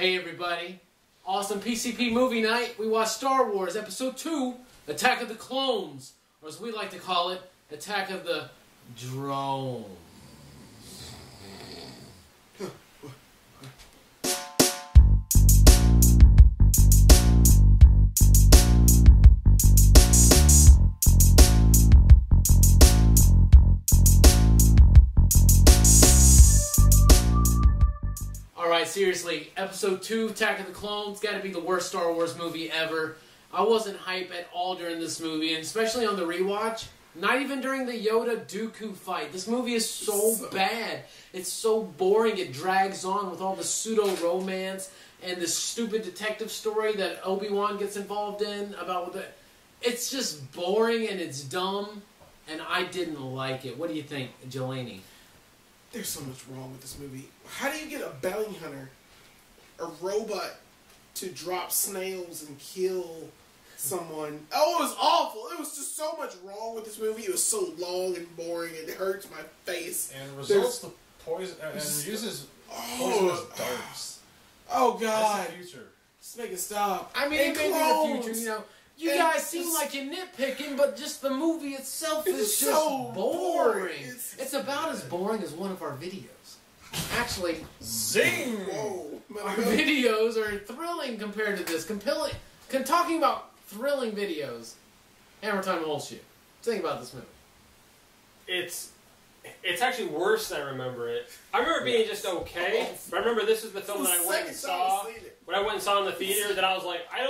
Hey everybody, awesome PCP movie night. We watched Star Wars Episode 2, Attack of the Clones, or as we like to call it, Attack of the Drones. Alright, seriously, Episode 2, Attack of the Clones, gotta be the worst Star Wars movie ever. I wasn't hype at all during this movie, and especially on the rewatch. Not even during the Yoda-Dooku fight. This movie is so bad. It's so boring, it drags on with all the pseudo-romance and the stupid detective story that Obi-Wan gets involved in about the... It's just boring and it's dumb, and I didn't like it. What do you think, Jelani? There's so much wrong with this movie. How do you get a bounty hunter, a robot, to drop snails and kill someone? Oh, it was awful. It was just so much wrong with this movie. It was so long and boring. It hurts my face. And results the poison and uses poisonous darts. Oh God! That's the future. Just make it stop. I mean, it may be the future, you know. You guys seem like you're nitpicking, but just the movie itself is just so boring. It's about as boring as one of our videos. Actually, zing! Whoa. Our videos are thrilling compared to this. Talking about thrilling videos, Hammer Time holds you. Think about this movie. It's actually worse than I remember it. I remember it being just okay, but I remember this is the film that I went and saw. When I went and saw in the theater, that I was like, I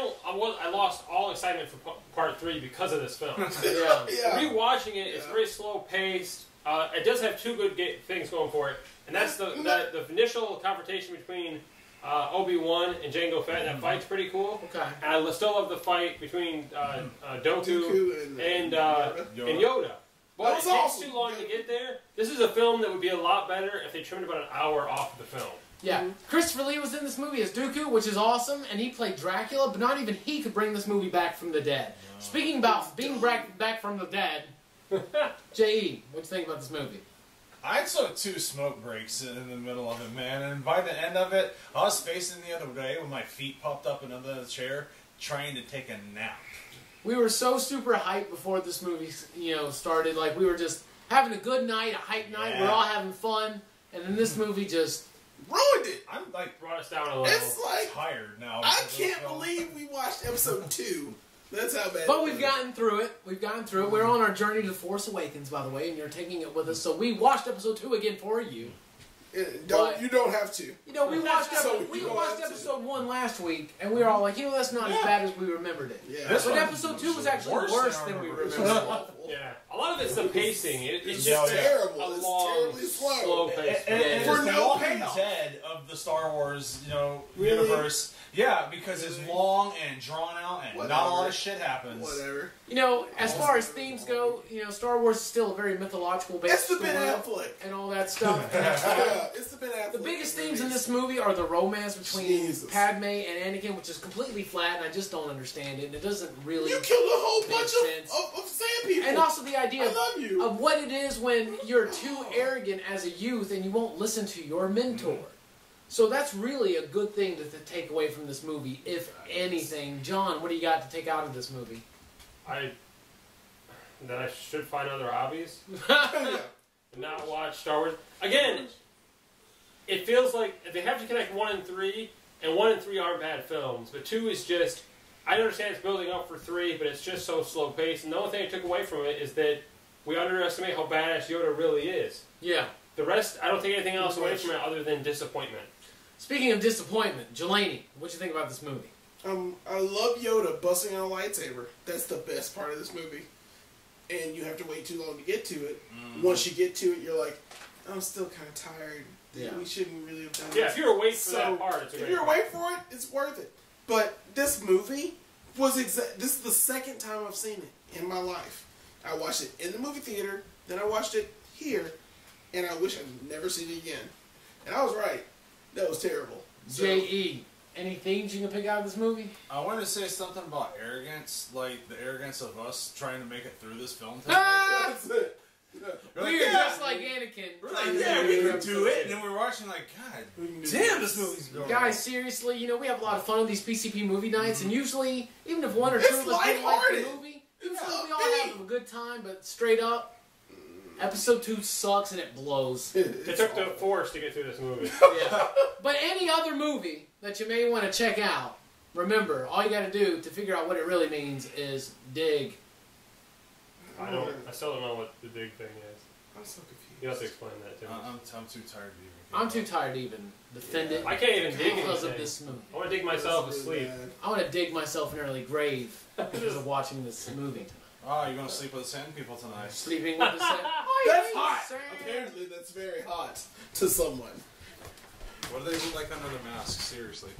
lost all excitement for part 3 because of this film. Yeah. Rewatching it, it's very slow paced. It does have two good things going for it, and that's the initial confrontation between Obi-Wan and Jango Fett. That fight's pretty cool. Okay. And I still love the fight between Dooku and Yoda. But it takes too long to get there. This is a film that would be a lot better if they trimmed about an hour off of the film. Yeah. Christopher Lee was in this movie as Dooku, which is awesome, and he played Dracula, but not even he could bring this movie back from the dead. No. Speaking about being back from the dead, J.E., what do you think about this movie? I took 2 smoke breaks in the middle of it, man, and by the end of it, I was facing the other way when my feet popped up into the chair, trying to take a nap. We were so super hyped before this movie, started. Like, we were just having a good night, a hype night. Yeah. We're all having fun, and then this movie just ruined it. I'm like brought us down a little. It's like tired now. I can't believe we watched Episode 2. That's how bad. But we've gotten through it. We're on our journey to Force Awakens, by the way, and you're taking it with us. So we watched Episode 2 again for you. You don't have to. We watched Episode 1 last week, and we were all like, that's not as bad as we remembered it. Yeah. But Episode 2 was actually worse than we remembered. Yeah. A lot of it's the pacing. It's just terrible. A it's long, terribly slow. pace. And for the no Walking payoff. Dead of the Star Wars, Really? universe. Yeah, because it's long and drawn out, and not a lot of shit happens. Whatever. As far as themes go, Star Wars is still a very mythological based It's the Ben Affleck and all that stuff. it's the Ben Affleck. The biggest themes in this movie are the romance between Padme and Anakin, which is completely flat, and I just don't understand it. And it doesn't really. You killed a whole bunch sense. of sand people. And also the idea of what it is when you're too arrogant as a youth and you won't listen to your mentor. So that's really a good thing to take away from this movie, if anything. John, what do you got to take out of this movie? That I should find other hobbies. Not watch Star Wars. Again, it feels like they have to connect 1 and 3, and 1 and 3 aren't bad films, but 2 is just... I understand it's building up for 3, but it's just so slow paced, and the only thing I took away from it is that we underestimate how badass Yoda really is. Yeah. The rest, I don't take anything else away from it other than disappointment. Speaking of disappointment, Jelani, what do you think about this movie? I love Yoda busting out a lightsaber. That's the best part of this movie. And you have to wait too long to get to it. Once you get to it, you're like, I'm still kind of tired. Yeah. We shouldn't really have done Yeah, this. if you're awake for that part, it's a if great you're part. awake for it, it's worth it. But this movie was this is the second time I've seen it in my life. I watched it in the movie theater, then I watched it here, and I wish I'd never seen it again. And I was right. That was terrible. J.E., any themes you can pick out of this movie? I wanted to say something about arrogance, like the arrogance of us trying to make it through this film today. That's it. We're We like, were yeah. just like Anakin. We're like, yeah, we can do it. And then we're watching like, God damn, this movie's going. Guys, seriously, we have a lot of fun on these PCP movie nights, and usually, even if one or two of us don't like the lighthearted. movie, usually we all have a good time, but straight up, episode 2 sucks and it blows. It took the Force to get through this movie. Yeah. But any other movie that you may want to check out, remember, all you got to do to figure out what it really means is dig. I still don't know what the dig thing is. I'm so confused. You have to explain that to me. I'm too tired to even. I'm too tired to even defend it I can't even dig because of anything. this movie. I want to dig myself to sleep. I want to dig myself an early grave because of watching this movie tonight. Oh, you're gonna sleep with the sand people tonight. Sleeping with the sand. That's hot. Apparently, that's very hot to someone. What do they look like under the mask? Seriously.